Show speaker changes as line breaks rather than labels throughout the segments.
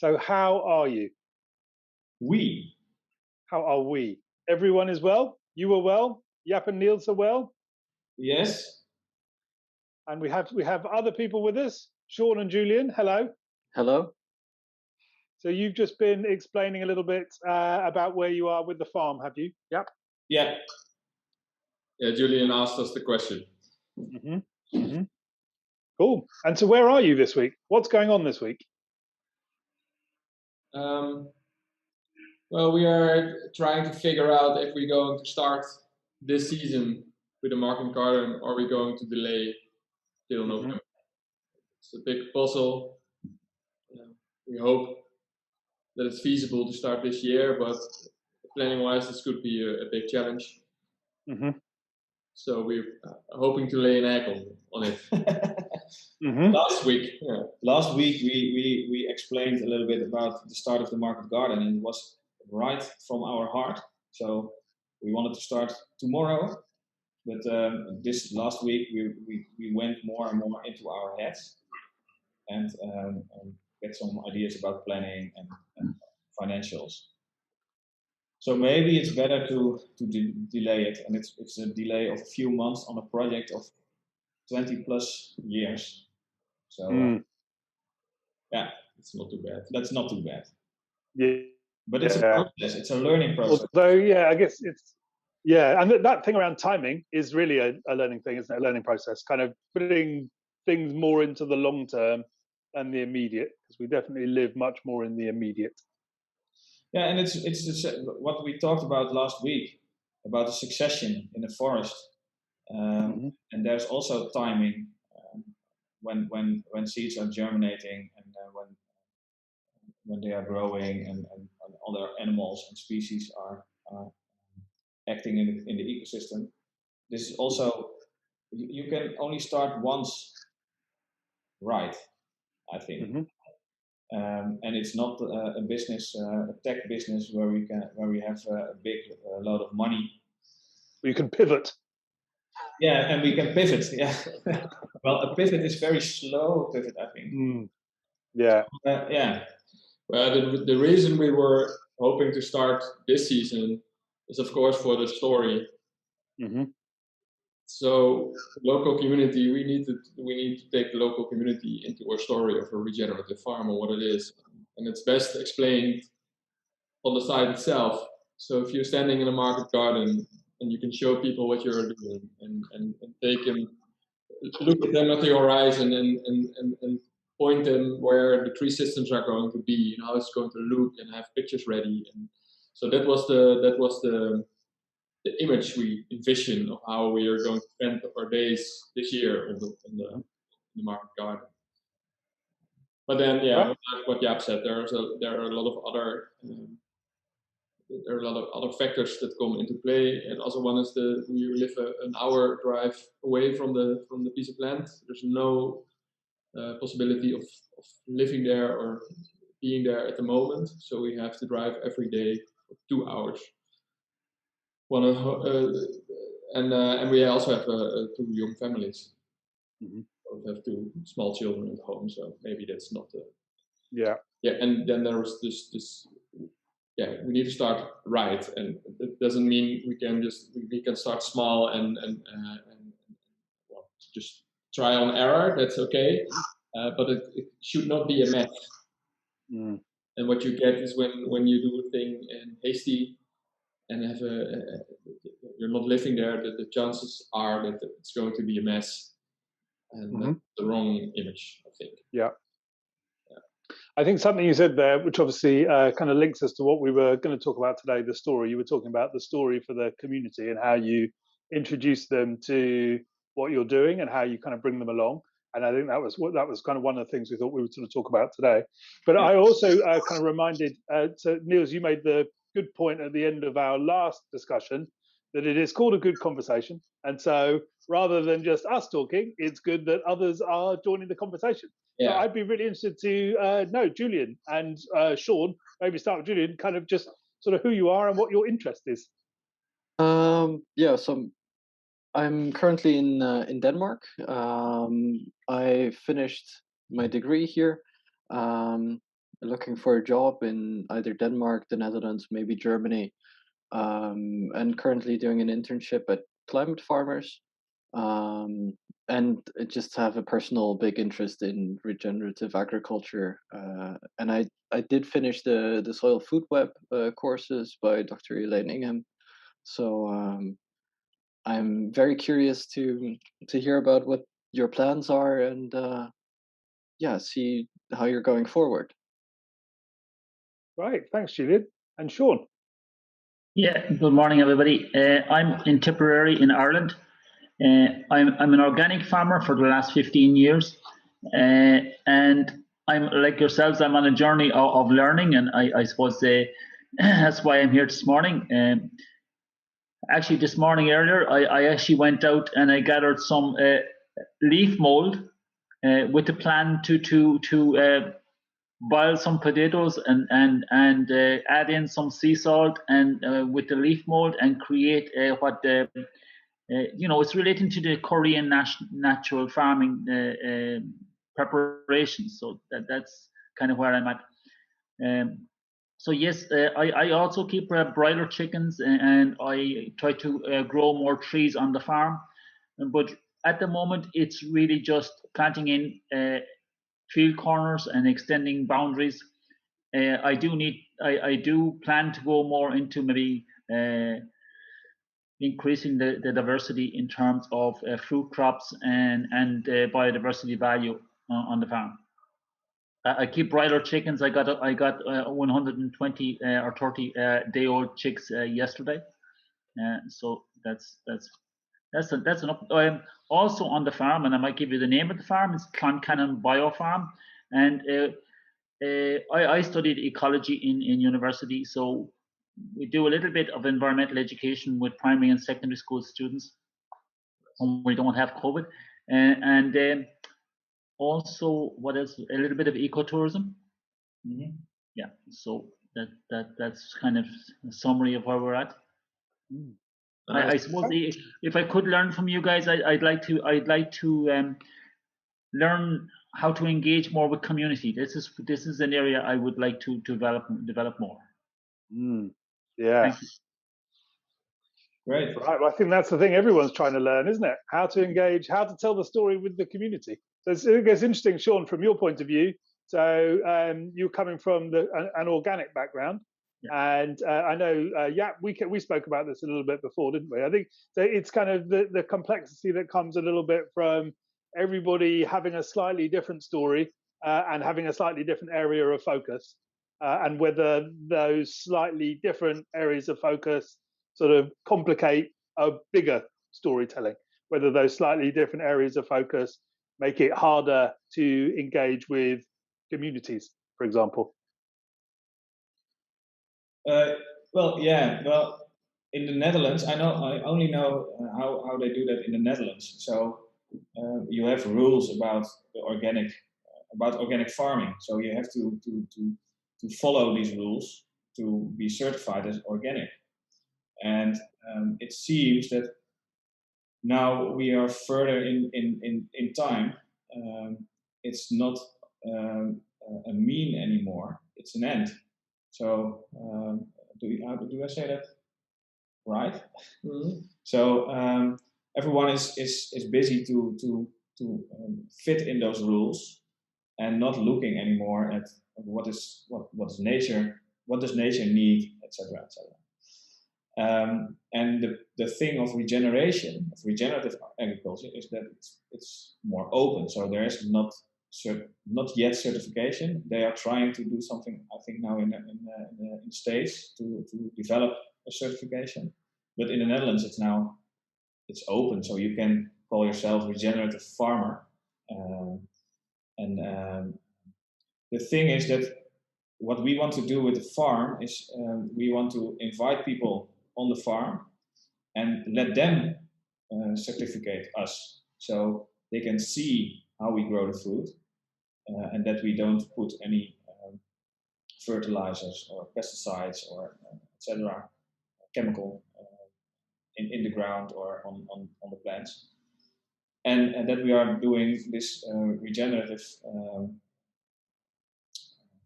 So how are you?
We.
How are we? Everyone is well? You are well? Jaap and Niels are well?
Yes.
And we have other people with us. Sean and Julian, hello.
Hello.
So you've just been explaining a little bit about where you are with the farm, have you? Yep.
Yeah.
Yeah, Julian asked us the question.
Mm-hmm. Mm-hmm. Cool. And so where are you this week? What's going on this week?
Well, we are trying to figure out if we're going to start this season with the market garden or we're going to delay till November. It's a big puzzle. We hope that it's feasible to start this year, but planning-wise, this could be a big challenge.
Mm-hmm.
So we're hoping to lay an egg on it. Last week
we explained a little bit about the start of the market garden, and it was right from our heart. So we wanted to start tomorrow, but this last week we went more and more into our heads and get some ideas about planning and financials. So maybe it's better to delay it, and it's a delay of a few months on a project of 20 plus years. So yeah,
it's not too bad.
That's not too bad.
Yeah,
but it's a process. It's a learning process.
Although, yeah, I guess it's and that thing around timing is really a learning thing, isn't it? A learning process, kind of putting things more into the long term than the immediate, because we definitely live much more in the immediate.
Yeah, and it's what we talked about last week about the succession in the forest, and there's also timing when seeds are germinating and when they are growing and other animals and species are acting in the ecosystem. This is also, you can only start once right, I think. And it's not a business, a tech business where we have a big load of money.
You can pivot.
Yeah, and we can pivot. Yeah. Well, a pivot is very slow pivot, I think.
Yeah.
Yeah.
Well, the reason we were hoping to start this season is, of course, for the story. So, local community, we need to take the local community into our story of a regenerative farm or what it is, and it's best explained on the site itself. So, if you're standing in a market garden and you can show people what you're doing and they can look at them at the horizon and point them where the tree systems are going to be and how it's going to look and have pictures ready. And so that was the image we envision of how we are going to spend our days this year in the market garden. But then, like what Jaap said, there are a lot of other factors that come into play, and also one is we live an hour drive away from the piece of land. There's no possibility of living there or being there at the moment, so we have to drive every day for 2 hours. And we also have 2 young families. We have 2 small children at home, so maybe that's not the. Yeah, and then there was this. Yeah, we need to start right, and it doesn't mean we can start small and well, just try on error. That's okay, but it should not be a mess. And what you get is when you do a thing hasty and you're not living there, the chances are that it's going to be a mess, and that's the wrong image, I think.
Yeah. I think something you said there, which obviously kind of links us to what we were going to talk about today, the story. You were talking about the story for the community and how you introduce them to what you're doing and how you kind of bring them along. And I think that was kind of one of the things we thought we would sort of talk about today. But I also kind of reminded, so Niels, you made the good point at the end of our last discussion that it is called a good conversation. And so rather than just us talking, it's good that others are joining the conversation. Yeah. So I'd be really interested to know, Julian and Sean, maybe start with Julian, kind of just sort of who you are and what your interest is.
Yeah, so I'm currently in Denmark. I finished my degree here. looking for a job in either Denmark, the Netherlands, maybe Germany, and currently doing an internship at Climate Farmers. And I just have a personal big interest in regenerative agriculture. And I did finish the Soil Food Web courses by Dr. Elaine Ingham. So I'm very curious to hear about what your plans are and yeah, see how you're going forward.
Right, thanks, Julian. And Sean?
Yeah, good morning, everybody. I'm in Tipperary in Ireland. I'm an organic farmer for the last 15 years. And I'm like yourselves, I'm on a journey of learning, and I suppose that's why I'm here this morning. Actually, this morning earlier, I actually went out and I gathered some leaf mold with the plan to boil some potatoes and add in some sea salt and with the leaf mold and create what it's relating to the Korean natural farming preparations. So that's kind of where I'm at. So yes, I also keep broiler chickens and I try to grow more trees on the farm. But at the moment, it's really just planting in field corners and extending boundaries. I do plan to go more into maybe increasing the diversity in terms of fruit crops and biodiversity value on the farm. I keep broiler chickens. I got 120 or 30 day old chicks yesterday. So that's enough. Also on the farm, and I might give you the name of the farm. It's Cloncannon Biofarm, and I studied ecology in university, so we do a little bit of environmental education with primary and secondary school students when we don't have COVID, and also what else? A little bit of ecotourism.
Mm-hmm.
Yeah, so that's kind of a summary of where we're at. I suppose if I could learn from you guys, I'd like to learn how to engage more with community. This is an area I would like to develop more.
Yeah.
Thank you.
Great.
Right. Well, I think that's the thing everyone's trying to learn, isn't it? How to engage, how to tell the story with the community. So it's interesting, Sean, from your point of view. So you're coming from an organic background, and I know Jaap, we spoke about this a little bit before, didn't we? I think so. It's kind of the complexity that comes a little bit from everybody having a slightly different story and having a slightly different area of focus, and whether those slightly different areas of focus sort of complicate a bigger storytelling, whether those slightly different areas of focus make it harder to engage with communities, for example.
Well, in the Netherlands, I only know how they do that in the Netherlands. So you have rules about organic farming. So you have to follow these rules to be certified as organic. And it seems that now we are further in time. It's not a mean anymore; it's an end. So do I say that right? Mm-hmm. So everyone is busy to fit in those rules and not looking anymore at what is nature, what does nature need, etc., etc. And the thing of regeneration, of regenerative agriculture, is that it's more open. So there is not yet certification. They are trying to do something, I think, now in the States to develop a certification. But in the Netherlands, it's open. So you can call yourself regenerative farmer. The thing is that what we want to do with the farm is we want to invite people on the farm and let them certificate us, so they can see how we grow the food and that we don't put any fertilizers or pesticides or etc. chemical in the ground or on the plants, and that we are doing this regenerative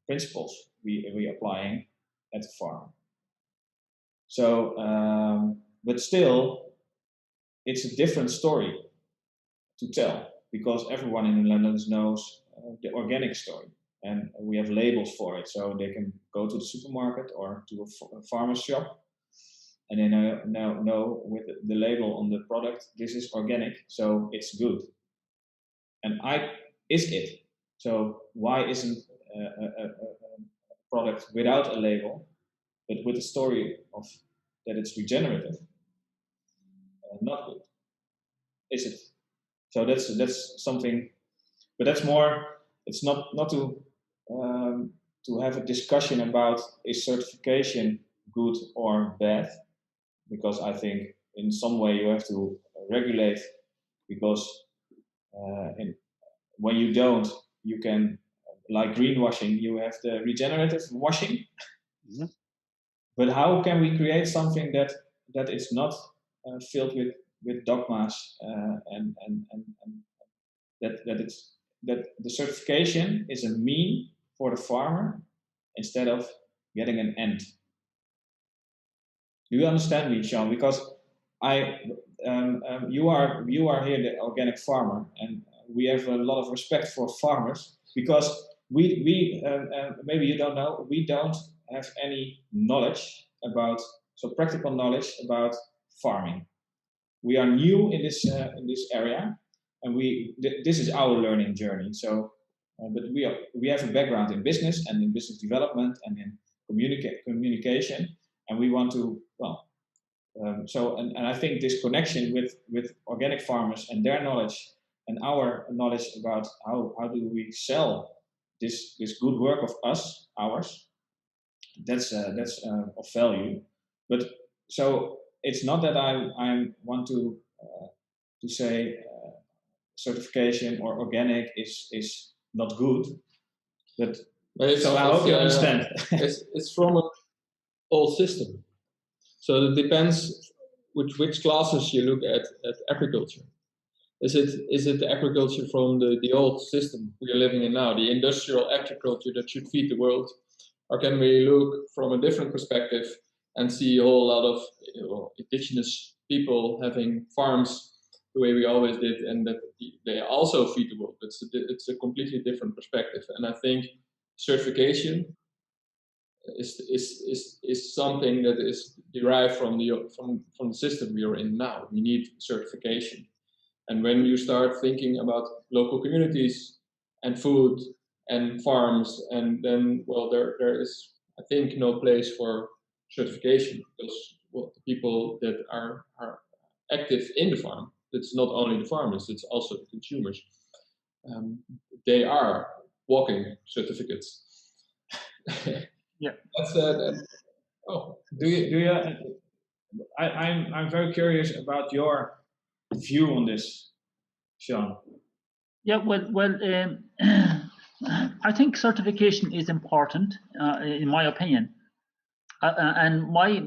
principles we applying at the farm. So, but still, it's a different story to tell, because everyone in the Netherlands knows the organic story, and we have labels for it, so they can go to the supermarket or to a farmer's shop, and they know with the label on the product, this is organic, so it's good. And is it? So why isn't a product without a label, but with a story of that it's regenerative, not good? Is it? So that's something, but that's more. It's not to have a discussion about is certification good or bad, because I think in some way you have to regulate, because when you don't, you can, like greenwashing, you have the regenerative washing. Mm-hmm. But how can we create something that is not filled with dogmas and that the certification is a mean for the farmer instead of getting an end? Do you understand me, Sean? Because you are here the organic farmer, and we have a lot of respect for farmers, because we maybe you don't know, we don't have any knowledge about, so practical knowledge about farming. We are new in this area, and this is our learning journey. So, but we have a background in business and in business development and in communication, and we want to and I think this connection with organic farmers and their knowledge and our knowledge about how do we sell this good work of ours, that's of value. But so it's not that I want to say certification or organic is not good, but so I hope you understand.
It's from a whole system. So it depends which classes you look at agriculture. Is it the agriculture from the old system we are living in now, the industrial agriculture that should feed the world? Or can we look from a different perspective and see a whole lot of indigenous people having farms the way we always did, and that they also feed the world? It's a completely different perspective. And I think certification is something that is derived from the system we are in now. We need certification. And when you start thinking about local communities and food and farms, and then, well, there is, I think, no place for certification, because the people that are active in the farm, it's not only the farmers, it's also the consumers. They are walking certificates.
Yeah.
That's do you? I'm very curious about your view on this, Sean.
Yeah, well, I think certification is important, in my opinion, and my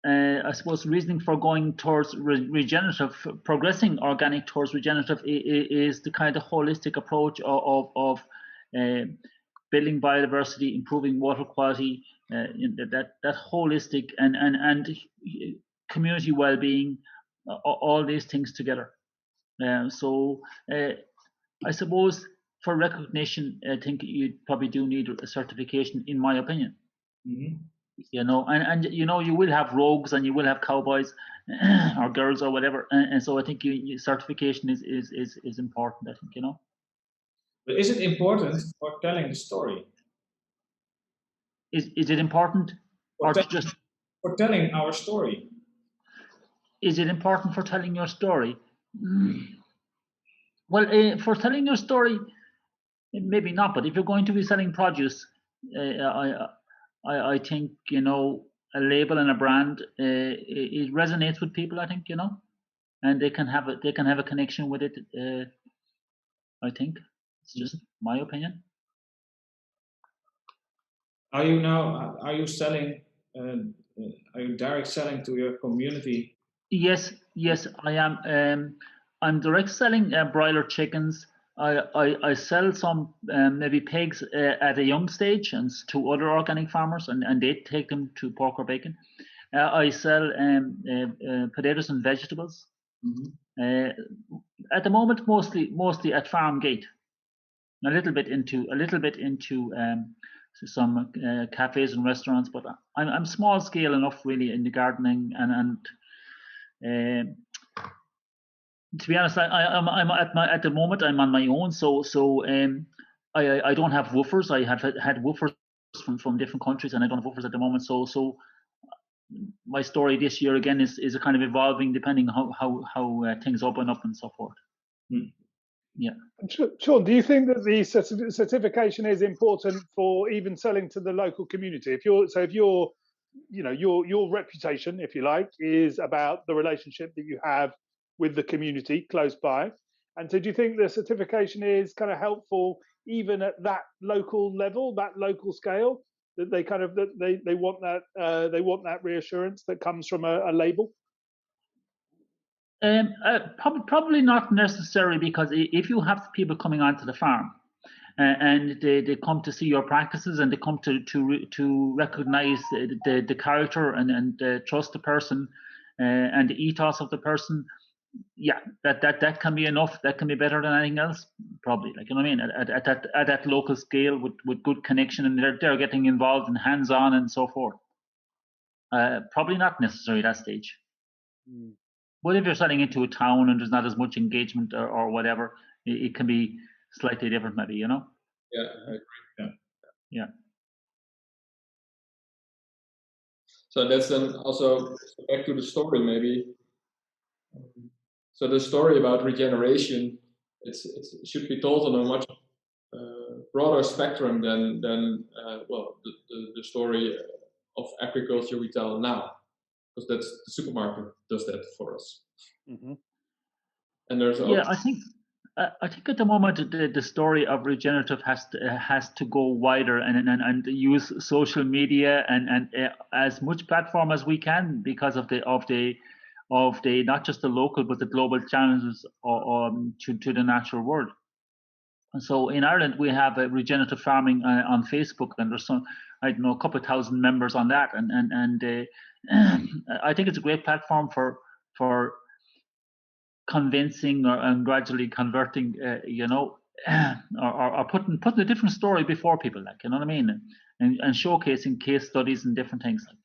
I suppose reasoning for going towards regenerative, progressing organic towards regenerative, is the kind of holistic approach of building biodiversity, improving water quality, that holistic and community well-being, all these things together. So I suppose for recognition, I think you probably do need a certification, in my opinion. Mm-hmm. You know, and you know, you will have rogues and you will have cowboys or girls or whatever, and so I think certification is important, I think, you know.
But is it important for telling the story?
Is it important for
telling our story?
Is it important for telling your story? Well, for telling your story, maybe not. But if you're going to be selling produce, I think, you know, a label and a brand, it resonates with people, I think, you know, and they can have a connection with it. I think it's just my opinion.
Are you selling? Are you direct selling to your community?
Yes, I am. I'm direct selling broiler chickens I sell some maybe pigs at a young stage and to other organic farmers, and they take them to pork or bacon. I sell potatoes and vegetables. At the moment, mostly at farm gate. A little bit into some cafes and restaurants, but I'm small scale enough really in the gardening and to be honest, I'm at the moment I'm on my own, so I don't have woofers. I have had woofers from different countries, and I don't have woofers at the moment. So my story this year again is a kind of evolving depending how things open up and so forth. Yeah.
Sean, do you think that the certification is important for even selling to the local community? If your reputation, if you like, is about the relationship that you have with the community close by, and so do you think the certification is kind of helpful even at that local level, that local scale, that they kind of they want that reassurance that comes from a label?
Probably not necessarily, because if you have people coming onto the farm and they come to see your practices and they come to recognize the character and trust the person and the ethos of the person, yeah, that can be enough. That can be better than anything else, probably. Like, you know what I mean? At that local scale with good connection, and they're getting involved and hands on and so forth. Probably not necessary at that stage. But if you're selling into a town and there's not as much engagement or whatever, it can be slightly different, maybe, you know?
Yeah, I agree.
Yeah.
So that's then also back to the story, maybe. So the story about regeneration, it should be told on a much broader spectrum than the story of agriculture we tell now, because that's the supermarket does that for us. And there's
I think at the moment the story of regenerative has to go wider and use social media and as much platform as we can, because of the not just the local but the global challenges to the natural world. And so in Ireland we have a regenerative farming on Facebook, and there's a couple of thousand members on that, and I think it's a great platform for convincing and gradually converting, or putting a different story before people, like, you know what I mean, and showcasing case studies and different things like.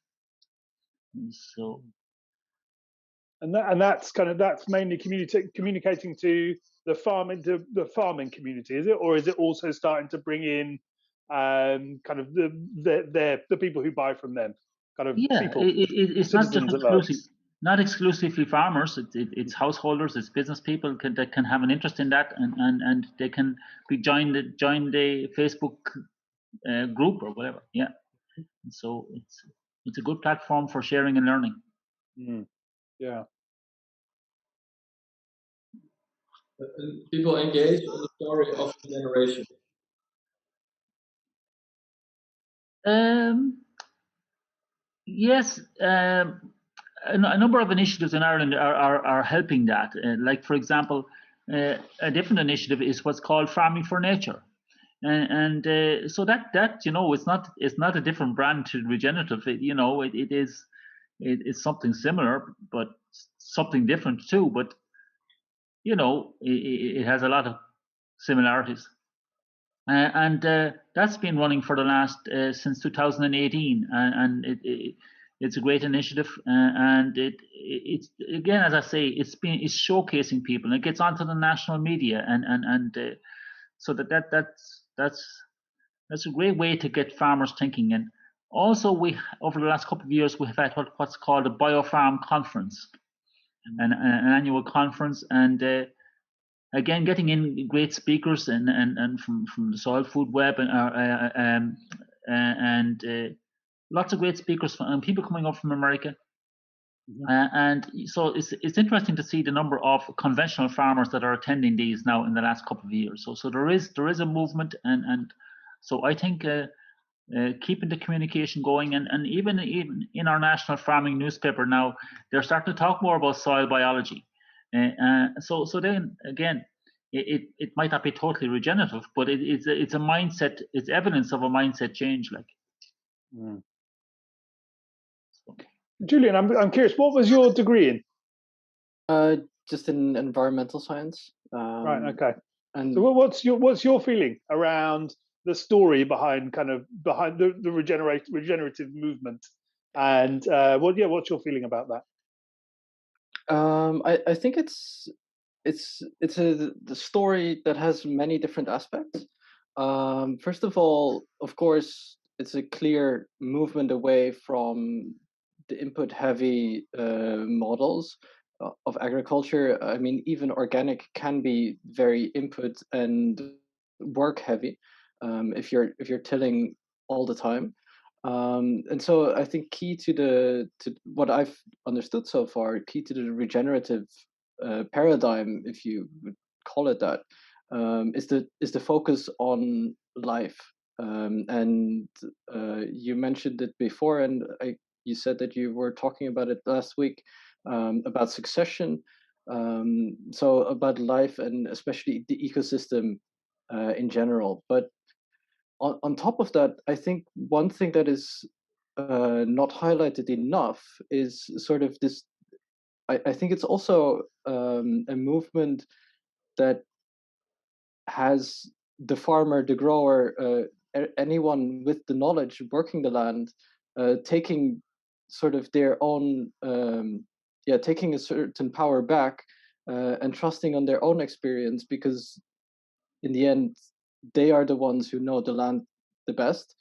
So.
And that's mainly communicating to the farming community, is it, or is it also starting to bring in kind of the people who buy from them, kind of people?
It's not just not exclusively farmers. It's householders, it's business people that can have an interest in that, and they can join the Facebook group or whatever. Yeah, and so it's a good platform for sharing and learning.
Yeah.
People engage on the story of regeneration.
Yes, a number of initiatives in Ireland are helping that. Like, for example, a different initiative is what's called Farming for Nature, and so that it's not a different brand to regenerative. It's something similar, but something different too. But it has a lot of similarities. And that's been running for the last since 2018, and it's a great initiative, and it's again, as I say, it's showcasing people, and it gets onto the national media, and so that's a great way to get farmers thinking. And also, we over the last couple of years we have had what's called a Biofarm Conference, an annual conference, and again, getting in great speakers and from the Soil Food Web and lots of great speakers and people coming up from America. And so it's interesting to see the number of conventional farmers that are attending these now in the last couple of years. So there is a movement, and so I think keeping the communication going, and even in our national farming newspaper now, they're starting to talk more about soil biology. So then again, it might not be totally regenerative, but it's a mindset. It's evidence of a mindset change. Like,
Julian, I'm curious. What was your degree in?
Just in environmental science.
Right. Okay.
And
so what's your feeling around the story behind the regenerative movement, and what's your feeling about that?
I think it's the story that has many different aspects. First of all, of course, it's a clear movement away from the input heavy models of agriculture. I mean, even organic can be very input and work heavy if you're tilling all the time. And so I think key to what I've understood so far, key to the regenerative paradigm, if you would call it that, is the focus on life. And you mentioned it before, and you said that you were talking about it last week, about succession. So about life and especially the ecosystem in general. But on top of that, I think one thing that is not highlighted enough is sort of this. I think it's also a movement that has the farmer, the grower, anyone with the knowledge working the land, taking sort of their own, taking a certain power back and trusting on their own experience, because in the end, they are the ones who know the land the best.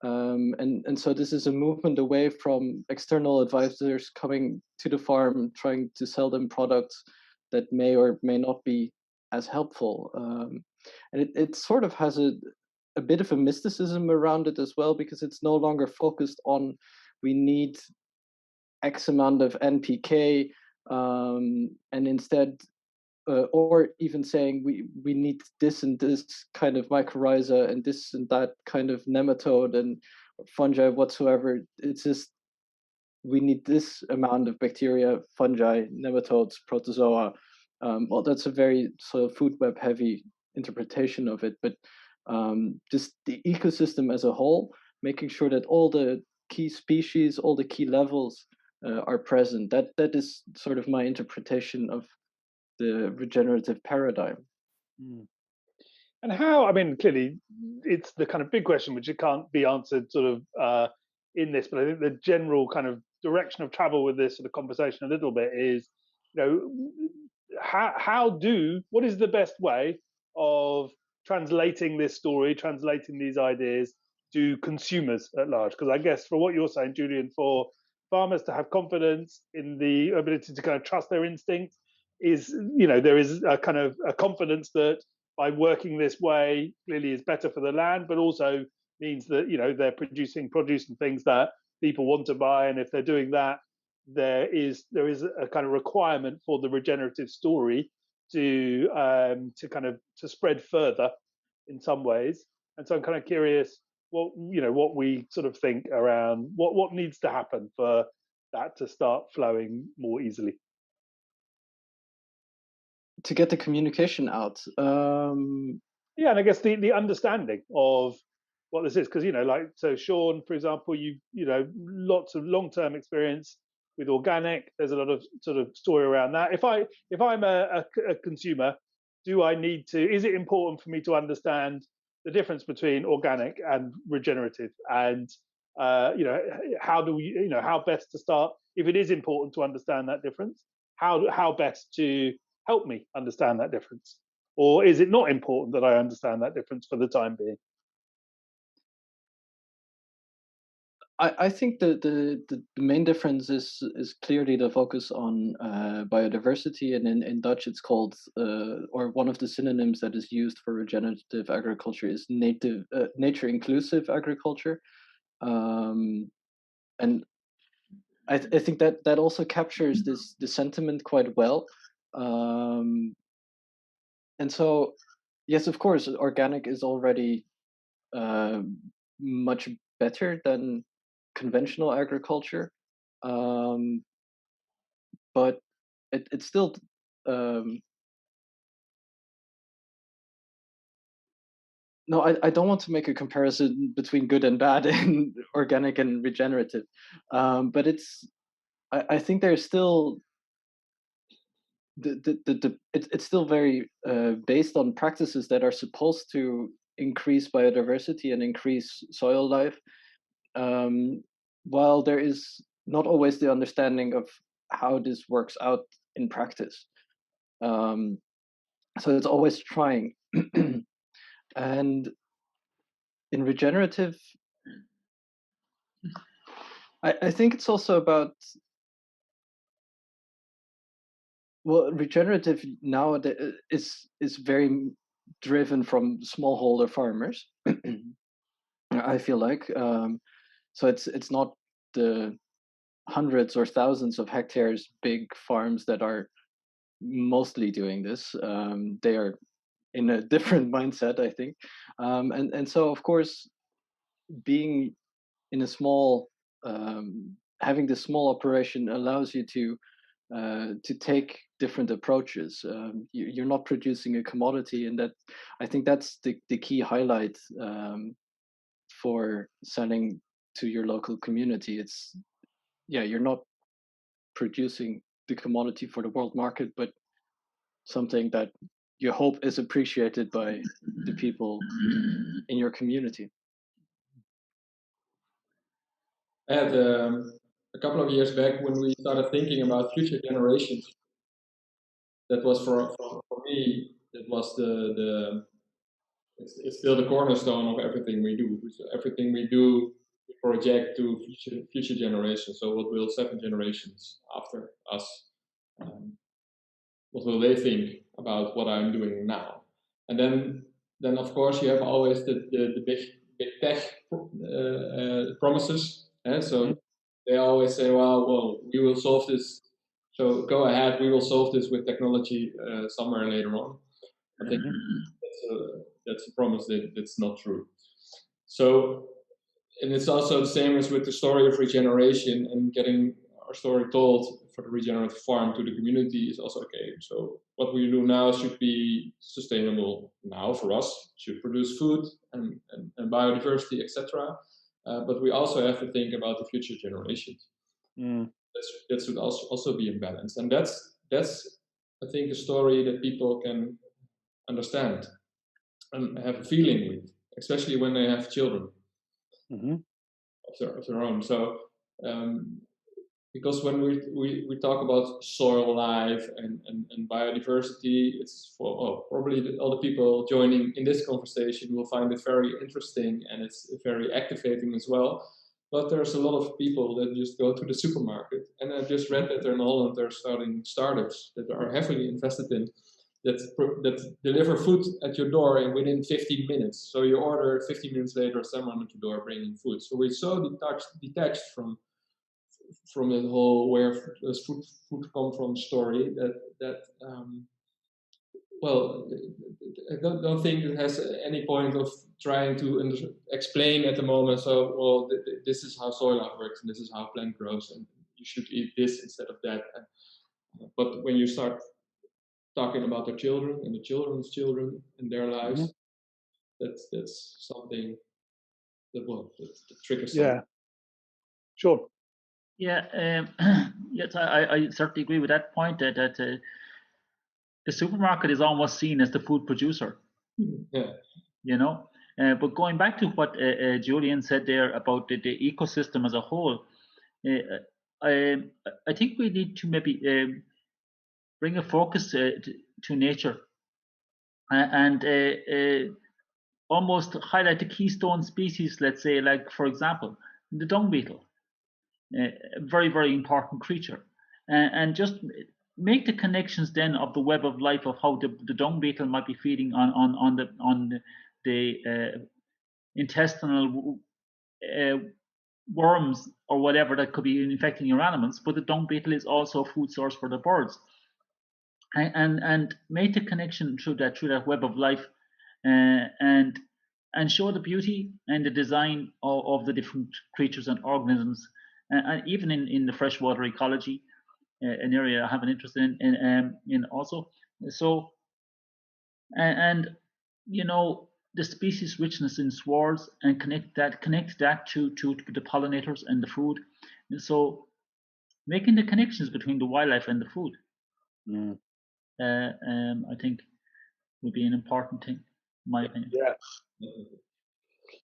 And so this is a movement away from external advisors coming to the farm, trying to sell them products that may or may not be as helpful. And it sort of has a bit of a mysticism around it as well, because it's no longer focused on we need X amount of NPK, and instead or even saying we need this and this kind of mycorrhiza and this and that kind of nematode and fungi whatsoever. It's just we need this amount of bacteria, fungi, nematodes, protozoa. Well, that's a very sort of food web heavy interpretation of it, but just the ecosystem as a whole, making sure that all the key species, all the key levels are present. That is sort of my interpretation of the regenerative paradigm.
And how, I mean, clearly it's the kind of big question which it can't be answered sort of in this, but I think the general kind of direction of travel with this sort of conversation a little bit is, what is the best way of translating this story, translating these ideas to consumers at large? Because I guess for what you're saying, Julian, for farmers to have confidence in the ability to kind of trust their instincts is, there is a kind of a confidence that by working this way clearly is better for the land, but also means that they're producing produce and things that people want to buy, and if they're doing that, there is a kind of requirement for the regenerative story to spread further in some ways. And so I'm kind of curious what we sort of think around what needs to happen for that to start flowing more easily.
To get the communication out.
Yeah, and I guess the understanding of what this is, because so Sean, for example, you lots of long-term experience with organic. There's a lot of sort of story around that. If I'm a consumer, is it important for me to understand the difference between organic and regenerative, and how do we how best to start, if it is important to understand that difference, how best to help me understand that difference? Or is it not important that I understand that difference for the time being?
I think the main difference is clearly the focus on biodiversity, and in Dutch it's called, or one of the synonyms that is used for regenerative agriculture is nature inclusive agriculture, and I think that also captures the sentiment quite well. And so, yes, of course, organic is already much better than conventional agriculture, but it's still no, I don't want to make a comparison between good and bad in organic and regenerative, but I think there's still it's still very based on practices that are supposed to increase biodiversity and increase soil life, while there is not always the understanding of how this works out in practice. So it's always trying. And in regenerative, I think it's also about, well, regenerative now is very driven from smallholder farmers. I feel like, so it's not the hundreds or thousands of hectares big farms that are mostly doing this. They are in a different mindset, I think, and so of course, being in a small, having this small operation allows you to take different approaches. You're not producing a commodity, and that, I think that's the key highlight for selling to your local community. It's, yeah, you're not producing the commodity for the world market, but something that you hope is appreciated by the people in your community.
I had a couple of years back when we started thinking about future generations. That was for me. That was it's still the cornerstone of everything we do. So everything we do, we project to future generations. So what will 7 generations after us? What will they think about what I'm doing now? And then of course you have always the big tech promises. So they always say, well, we will solve this. So go ahead, we will solve this with technology somewhere later on. I think that's a promise that's not true. So, and it's also the same as with the story of regeneration and getting our story told for the regenerative farm to the community is also okay. So what we do now should be sustainable now for us, should produce food and biodiversity, etc. But we also have to think about the future generations. That should also be in balance, and that's I think a story that people can understand and have a feeling with, especially when they have children of their own. So because when we talk about soil life and biodiversity, it's for probably all the people joining in this conversation will find it very interesting, and it's very activating as well. But there's a lot of people that just go to the supermarket, and I just read that in Holland they're starting startups that are heavily invested in that deliver food at your door and within 15 minutes. So you order, 15 minutes later, someone at your door bringing food. So we're so detached from the whole where does food come from story that well, I don't think it has any point of trying to explain at the moment. So, well, this is how soil life works, and this is how plant grows, and you should eat this instead of that. But when you start talking about their children and the children's children and their lives, that's something that triggers something.
Yeah, sure.
Yeah, yes, I certainly agree with that point that the supermarket is almost seen as the food producer.
Yeah.
You know, but going back to what Julian said there about the ecosystem as a whole, I think we need to maybe bring a focus to nature and almost highlight the keystone species. Let's say, like for example, the dung beetle, a very, very important creature, and just make the connections then of the web of life of how the dung beetle might be feeding on the intestinal worms or whatever that could be infecting your animals, but the dung beetle is also a food source for the birds, and make the connection through that web of life, and show the beauty and the design of the different creatures and organisms, and even in the freshwater ecology, an area I have an interest in also. So, and you know, the species richness in swards and connect that to the pollinators and the food. And so making the connections between the wildlife and the food, I think would be an important thing, in my opinion.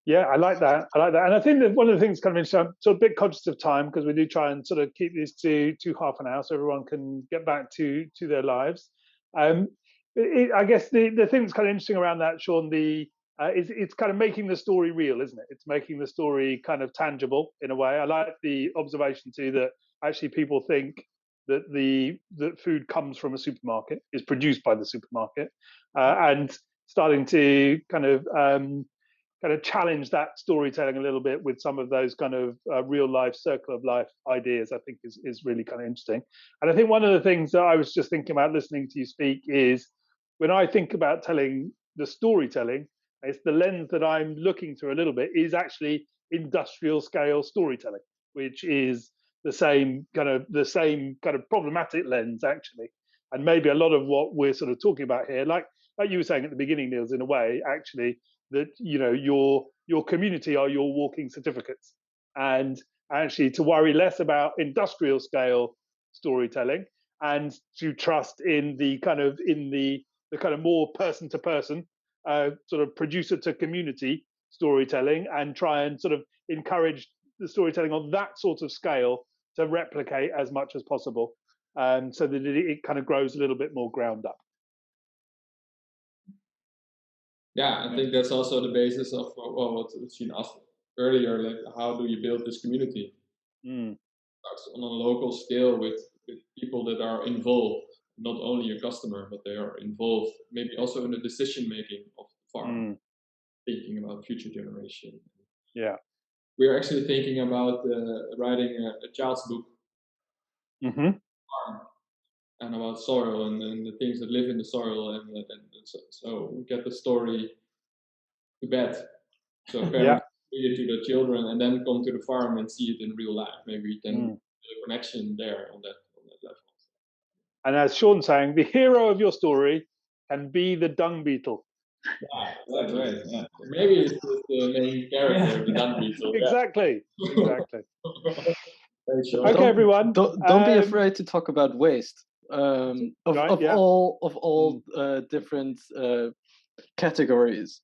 Yeah, I like that. And I think that one of the things kind of interesting, I'm sort of a bit conscious of time because we do try and sort of keep these to half an hour so everyone can get back to their lives. I guess the thing that's kind of interesting around that, Sean, it's kind of making the story real, isn't it? It's making the story kind of tangible in a way. I like the observation too that actually people think that food comes from a supermarket, is produced by the supermarket, and starting to kind of challenge that storytelling a little bit with some of those kind of real life circle of life ideas, I think is really kind of interesting. And I think one of the things that I was just thinking about listening to you speak is when I think about telling the storytelling, it's the lens that I'm looking through a little bit is actually industrial scale storytelling, which is the same kind of problematic lens actually. And maybe a lot of what we're sort of talking about here, like you were saying at the beginning, Niels, in a way, actually, that your community are your walking certificates, and actually to worry less about industrial scale storytelling and to trust in the kind of more person to person sort of producer to community storytelling, and try and sort of encourage the storytelling on that sort of scale to replicate as much as possible, so that it kind of grows a little bit more ground up.
Yeah, I think that's also the basis of what Sheen asked earlier, like how do you build this community? Starts on a local scale with people that are involved, not only your customer, but they are involved, maybe also in the decision making of the farm, thinking about future generation.
Yeah.
We're actually thinking about writing a child's book, farm, and about soil and the things that live in the soil, and so we get the story to bed, so parents read it to their children and then come to the farm and see it in real life. Maybe we can build a connection there on that level.
And as Sean's saying, the hero of your story can be the dung beetle.
Yeah, that's right. Yeah.
Maybe it's just the main character, the dung beetle.
Exactly.
Okay,
everyone.
Don't be afraid to talk about waste. Of all different categories.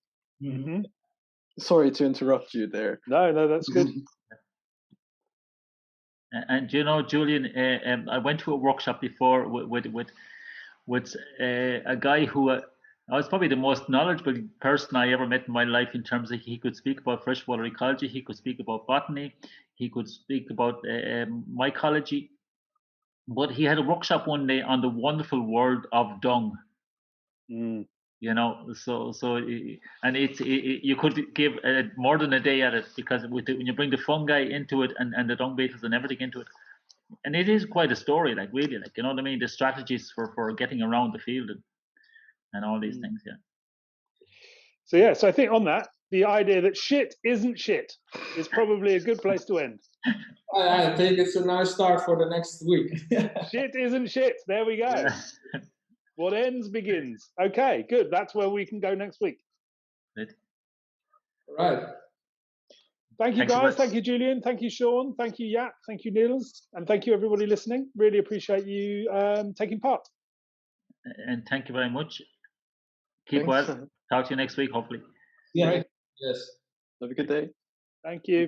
Sorry to interrupt you there.
No, that's good.
And Julian, I went to a workshop before with a guy who I was probably the most knowledgeable person I ever met in my life, in terms of he could speak about freshwater ecology, he could speak about botany, he could speak about mycology. But he had a workshop one day on the wonderful world of dung. So and you could give more than a day at it, because when you bring the fungi into it and the dung beetles and everything into it, and it is quite a story, like really, like, you know what I mean, the strategies for getting around the field and all these things.
So I think on that, the idea that shit isn't shit is probably a good place to end.
I think it's a nice start for the next week.
Shit isn't shit. There we go. What ends begins. Okay, good. That's where we can go next week.
Good.
All right.
Thank you, guys. Thank you, Julian. Thank you, Sean. Thank you, Jaap. Thank you, Niels. And thank you, everybody listening. Really appreciate you taking part.
And thank you very much. Keep well. Talk to you next week, hopefully.
Yeah.
Great.
Yes.
Have a good day.
Thank you.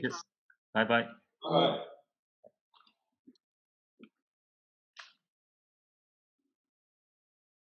Bye-bye.
Bye.